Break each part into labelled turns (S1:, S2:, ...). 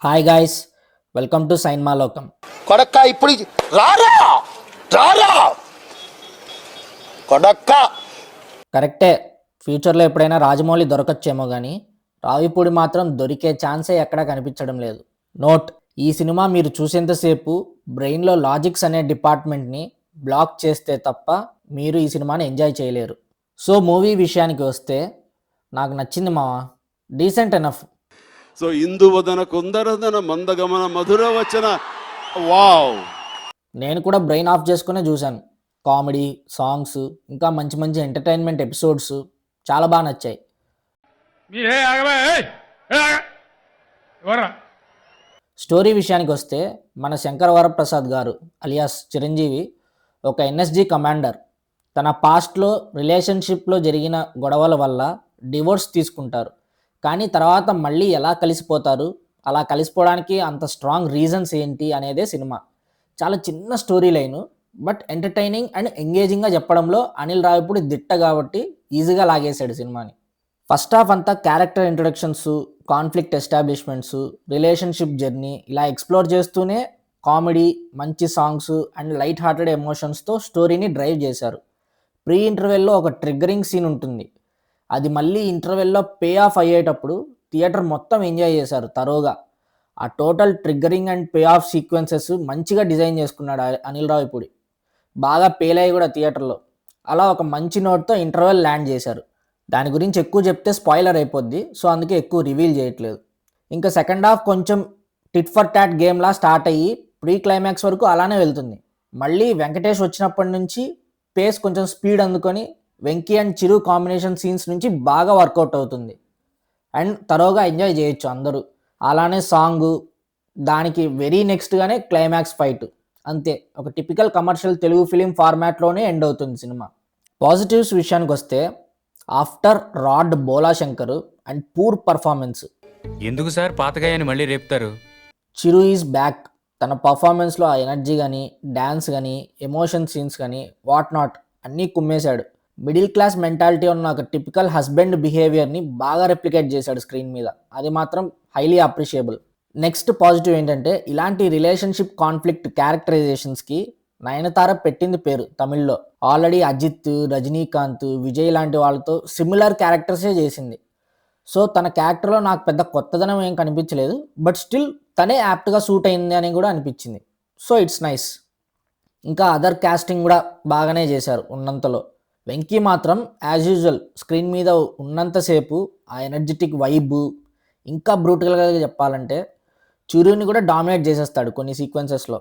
S1: Hi guys, welcome to సైన్మా లోకం.
S2: కొడక్క ఇప్పుడు రారా రారా కొడక్క.
S1: కరెక్టే, ఫ్యూచర్లో ఎప్పుడైనా రాజమౌళి దొరకచ్చేమో కానీ రావిపూడి మాత్రం దొరికే ఛాన్సే ఎక్కడా కనిపించడం లేదు. నోట్: ఈ సినిమా మీరు చూసేంతసేపు బ్రెయిన్లో లాజిక్స్ అనే డిపార్ట్మెంట్ని బ్లాక్ చేస్తే తప్ప మీరు ఈ సినిమాని ఎంజాయ్ చేయలేరు. సో మూవీ విషయానికి వస్తే నాకు నచ్చింది మావా, డీసెంట్ ఎనఫ్.
S3: సో ఇందువదన కుందరదన మందగమన మధుర వచన వావ్.
S1: నేను కూడా బ్రెయిన్ ఆఫ్ చేసుకునే చూశాను. కామెడీ, సాంగ్స్, ఇంకా మంచి మంచి ఎంటర్టైన్మెంట్ ఎపిసోడ్స్ చాలా బాగా నచ్చాయి. స్టోరీ విషయానికి వస్తే మన శంకర్ వరప్రసాద్ గారు అలియాస్ చిరంజీవి ఒక ఎన్ఎస్జీ కమాండర్. తన పాస్ట్లో రిలేషన్షిప్లో జరిగిన గొడవల వల్ల డివోర్స్ తీసుకుంటారు. కానీ తర్వాత మళ్ళీ ఎలా కలిసిపోతారు, అలా కలిసిపోవడానికి అంత స్ట్రాంగ్ రీజన్స్ ఏంటి అనేదే సినిమా. చాలా చిన్న story line, but entertaining and ఎంగేజింగ్గా చెప్పడంలో అనిల్ రావిపూడి దిట్ట కాబట్టి ఈజీగా లాగేశాడు సినిమాని. ఫస్ట్ హాఫ్ అంతా character introductions, conflict establishments, relationship journey ఇలా ఎక్స్ప్లోర్ చేస్తూనే కామెడీ, మంచి సాంగ్స్ అండ్ లైట్ హార్టెడ్ ఎమోషన్స్తో స్టోరీని డ్రైవ్ చేశారు. ప్రీ ఇంటర్వెల్లో ఒక ట్రిగ్గరింగ్ సీన్ ఉంటుంది. అది మళ్ళీ ఇంటర్వెల్లో పే ఆఫ్ అయ్యేటప్పుడు థియేటర్ మొత్తం ఎంజాయ్ చేశారు తరోగా. ఆ total triggering and pay of sequences మంచిగా డిజైన్ చేసుకున్నాడు అనిల్ రావిపూడి. బాగా పేలయ్యి కూడా థియేటర్లో. అలా ఒక మంచి నోట్తో ఇంటర్వెల్ ల్యాండ్ చేశారు. దాని గురించి ఎక్కువ చెప్తే స్పాయిలర్ అయిపోద్ది, సో అందుకే ఎక్కువ రివీల్ చేయట్లేదు. ఇంకా సెకండ్ హాఫ్ కొంచెం టిట్ ఫర్ టాట్ గేమ్లా స్టార్ట్ అయ్యి ప్రీ క్లైమాక్స్ వరకు అలానే వెళ్తుంది. మళ్ళీ వెంకటేష్ వచ్చినప్పటి నుంచి పేస్ కొంచెం స్పీడ్ అందుకొని Venky and Chiru combination scenes నుంచి బాగా వర్కౌట్ అవుతుంది అండ్ తరోగా ఎంజాయ్ చేయొచ్చు అందరూ. అలానే సాంగు, దానికి వెరీ నెక్స్ట్గానే క్లైమాక్స్ ఫైట్. అంతే, ఒక టిపికల్ కమర్షియల్ తెలుగు ఫిలిం ఫార్మాట్లోనే ఎండ్ అవుతుంది సినిమా. పాజిటివ్స్ విషయానికి వస్తే ఆఫ్టర్ రాడ్ Bhola Shankar and poor performance.
S4: ఎందుకు సార్ పాతగాయని మళ్ళీ రేపుతారు?
S1: చిరు ఈజ్ బ్యాక్. తన పర్ఫార్మెన్స్లో ఆ ఎనర్జీ కానీ, డ్యాన్స్ కానీ, ఎమోషన్ సీన్స్ కానీ, వాట్ నాట్ అన్నీ కుమ్మేశాడు. మిడిల్ క్లాస్ మెంటాలిటీ ఉన్న ఒక టిపికల్ హస్బెండ్ బిహేవియర్ని బాగా రెప్లికేట్ చేశాడు స్క్రీన్ మీద. అది మాత్రం హైలీ అప్రిషియబుల్. నెక్స్ట్ పాజిటివ్ ఏంటంటే, ఇలాంటి రిలేషన్షిప్ కాన్ఫ్లిక్ట్ క్యారెక్టరైజేషన్స్కి నయనతార పెట్టింది పేరు తమిళ్లో. ఆల్రెడీ అజిత్, రజనీకాంత్, విజయ్ లాంటి వాళ్ళతో సిమిలర్ క్యారెక్టర్సే చేసింది. సో తన క్యారెక్టర్లో నాకు పెద్ద కొత్తదనం ఏం కనిపించలేదు, బట్ స్టిల్ తనే యాప్ట్గా సూట్ అయింది అని కూడా అనిపించింది. So it's nice. ఇంకా అదర్ కాస్టింగ్ కూడా బాగానే చేశారు ఉన్నంతలో. వెంకీ మాత్రం యాజ్ యూజువల్ స్క్రీన్ మీద ఉన్నంతసేపు ఆ ఎనర్జెటిక్ వైబ్, ఇంకా బ్రూటల్గా చెప్పాలంటే చిరుని కూడా డామినేట్ చేసేస్తాడు కొన్ని సీక్వెన్సెస్లో.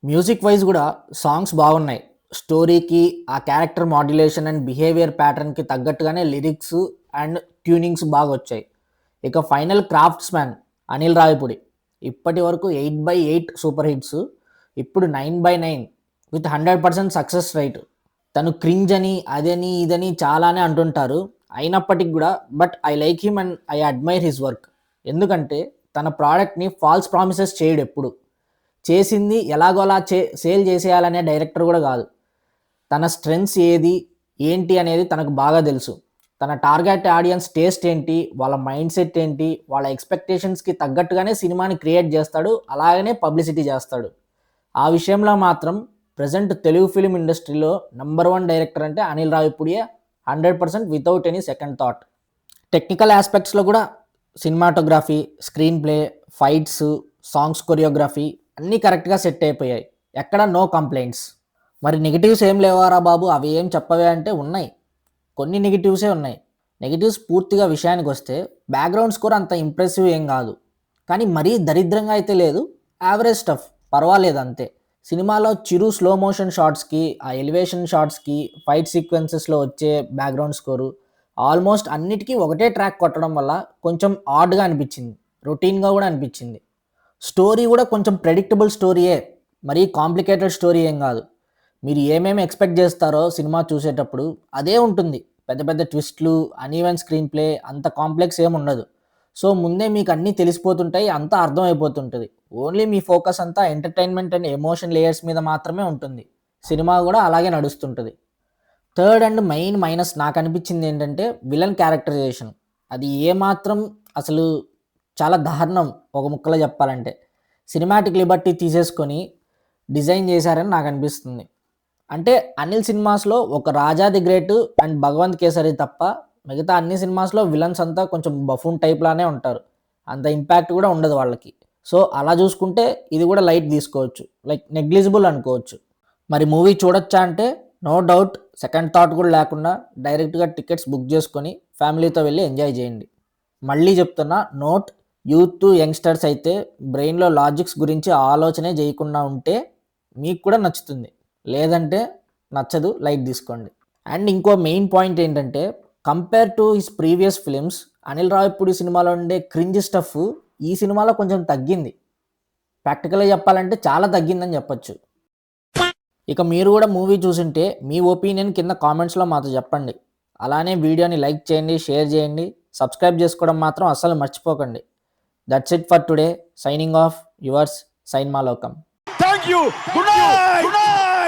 S1: మ్యూజిక్ వైజ్ కూడా సాంగ్స్ బాగున్నాయి. స్టోరీకి, ఆ క్యారెక్టర్ మాడ్యులేషన్ అండ్ బిహేవియర్ ప్యాటర్న్కి తగ్గట్టుగానే లిరిక్స్ అండ్ ట్యూనింగ్స్ బాగా వచ్చాయి. ఇక final crafts man Anil Ravipudi. ఇప్పటి వరకు 8/8 సూపర్ హిట్స్, ఇప్పుడు 9/9 విత్ 100% సక్సెస్ రైట్. తను క్రింజ్ అని, అదని, ఇదని చాలానే అంటుంటారు, అయినప్పటికి కూడా but I like him and I admire his work. ఎందుకంటే తన ప్రోడక్ట్ని ఫాల్స్ ప్రామిసెస్ చేయడు. ఎప్పుడు చేసింది ఎలాగోలా సేల్ చేసేయాలనే డైరెక్టర్ కూడా కాదు. తన స్ట్రెంగ్స్ ఏది ఏంటి అనేది తనకు బాగా తెలుసు. తన టార్గెట్ ఆడియన్స్ టేస్ట్ ఏంటి, వాళ్ళ మైండ్ సెట్ ఏంటి, వాళ్ళ ఎక్స్పెక్టేషన్స్కి తగ్గట్టుగానే సినిమాని క్రియేట్ చేస్తాడు, అలాగనే పబ్లిసిటీ చేస్తాడు. ఆ విషయంలో మాత్రం ప్రజెంట్ తెలుగు ఫిలిం ఇండస్ట్రీలో నెంబర్ 1 డైరెక్టర్ అంటే అనిల్ రావిపూడియే, 100% without any second thought. Technical ఆస్పెక్ట్స్లో కూడా cinematography, screen play, fights, songs, choreography అన్నీ కరెక్ట్గా సెట్ అయిపోయాయి. ఎక్కడ నో కంప్లైంట్స్. మరి నెగిటివ్స్ ఏం లేవారా బాబు, అవి ఏం చెప్పవే అంటే ఉన్నాయి, కొన్ని నెగిటివ్సే ఉన్నాయి. నెగిటివ్స్ పూర్తిగా విషయానికి వస్తే బ్యాక్గ్రౌండ్ స్కోర్ అంత ఇంప్రెసివ్ ఏం కాదు, కానీ మరీ దరిద్రంగా అయితే లేదు, యావరేజ్ స్టఫ్, పర్వాలేదు అంతే. సినిమాలో చిరు స్లో మోషన్ షాట్స్కి, ఆ ఎలివేషన్ షాట్స్కి, ఫైట్ సీక్వెన్సెస్లో వచ్చే బ్యాక్గ్రౌండ్ స్కోరు ఆల్మోస్ట్ అన్నిటికీ ఒకటే ట్రాక్ కొట్టడం వల్ల కొంచెం ఆడ్గా అనిపించింది, రొటీన్గా కూడా అనిపించింది. స్టోరీ కూడా కొంచెం ప్రెడిక్టబుల్ స్టోరీయే, మరీ కాంప్లికేటెడ్ స్టోరీ ఏం కాదు. మీరు ఏమేమి ఎక్స్పెక్ట్ చేస్తారో సినిమా చూసేటప్పుడు అదే ఉంటుంది. పెద్ద పెద్ద ట్విస్ట్లు, అన్ఈవెన్ స్క్రీన్ ప్లే, అంత కాంప్లెక్స్ ఏమి ఉండదు. సో ముందే మీకు అన్నీ తెలిసిపోతుంటాయి, అంతా అర్థమైపోతుంటుంది. ఓన్లీ మీ ఫోకస్ అంతా ఎంటర్టైన్మెంట్ అండ్ ఎమోషన్ లేయర్స్ మీద మాత్రమే ఉంటుంది. సినిమా కూడా అలాగే నడుస్తుంటుంది. థర్డ్ అండ్ మెయిన్ మైనస్ నాకు అనిపించింది ఏంటంటే విలన్ క్యారెక్టరైజేషన్. అది ఏమాత్రం అసలు చాలా దారుణం ఒక ముక్కలో చెప్పాలంటే. సినిమాటిక్ లిబర్టీ తీసేసుకొని డిజైన్ చేశారని నాకు అనిపిస్తుంది. అంటే అనిల్ సినిమాస్లో ఒక Raja the great and Bhagavanth Kesari తప్ప మిగతా అన్ని సినిమాస్లో విలన్స్ అంతా కొంచెం బఫూన్ టైప్లానే ఉంటారు. అంత ఇంపాక్ట్ కూడా ఉండదు వాళ్ళకి. సో అలా చూసుకుంటే ఇది కూడా లైట్ తీసుకోవచ్చు, లైక్ నెగ్లిజిబుల్ అనుకోవచ్చు. మరి మూవీ చూడొచ్చా అంటే నో డౌట్, సెకండ్ థాట్ కూడా లేకుండా డైరెక్ట్గా టికెట్స్ బుక్ చేసుకొని ఫ్యామిలీతో వెళ్ళి ఎంజాయ్ చేయండి. మళ్ళీ చెప్తున్నా, నోట్, యూత్ యంగ్స్టర్స్ అయితే బ్రెయిన్లో లాజిక్స్ గురించి ఆలోచనే చేయకుండా ఉంటే మీకు కూడా నచ్చుతుంది, లేదంటే నచ్చదు, లైట్ తీసుకోండి. అండ్ ఇంకో మెయిన్ పాయింట్ ఏంటంటే, compare to his previous films Anil Ravipudi సినిమాలో ఉండే క్రింజ్ స్టఫ్ ఈ సినిమాలో కొంచెం తగ్గింది. ప్రాక్టికల్గా చెప్పాలంటే చాలా తగ్గిందని చెప్పొచ్చు. ఇక మీరు కూడా మూవీ చూసుంటే మీ ఒపీనియన్ కింద కామెంట్స్లో మాతో చెప్పండి. అలానే వీడియోని లైక్ చేయండి, షేర్ చేయండి, సబ్స్క్రైబ్ చేసుకోవడం మాత్రం అస్సలు మర్చిపోకండి. That's it for today. Signing off, yours సైన్మాలోకం.
S5: Thank you. Good night.